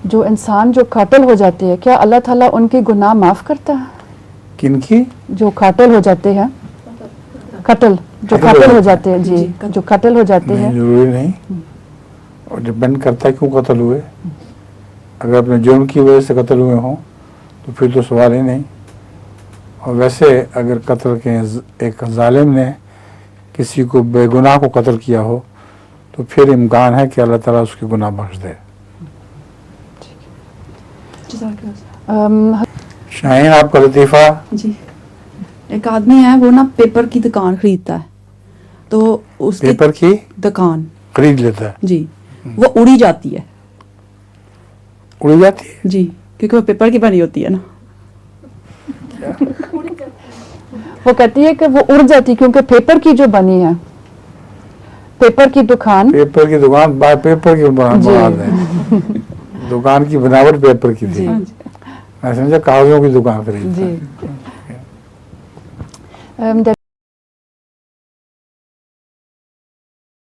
जो इंसान जो कातिल हो जाते हैं, क्या अल्लाह ताला उनके गुनाह माफ करता है? किनकी? जो कातिल हो जाते हैं, कत्ल, जो कातिल हो जाते हैं, जी, जो कातिल हो जाते हैं। जरूरी नहीं, और डिपेंड करता है क्यों कत्ल हुए। अगर अपने जुर्म की वजह से कत्ल हुए हों तो फिर तो सवाल ही नहीं। और वैसे अगर कत्ल के एक जालिम ने किसी को बेगुनाह को कत्ल किया हो तो फिर इम्कान है कि अल्लाह ताला उसके गुनाह बख्श दे। शाहीन, आपका लतीफ़ा? जी, एक आदमी है, वो ना पेपर की दुकान खरीदता है, तो उसकी पेपर की दुकान खरीद लेता है जी, वो उड़ी जाती है। उड़ जाती है? जी, क्योंकि वो पेपर की बनी होती है ना। वो कहती है कि वो उड़ जाती क्योंकि पेपर की जो बनी है, पेपर की दुकान, पेपर की दुकान बाय पेपर की बना है। दुकान की बनावट पेपर की थी। मैं समझा कागजों की दुकान खरीदता है। जी।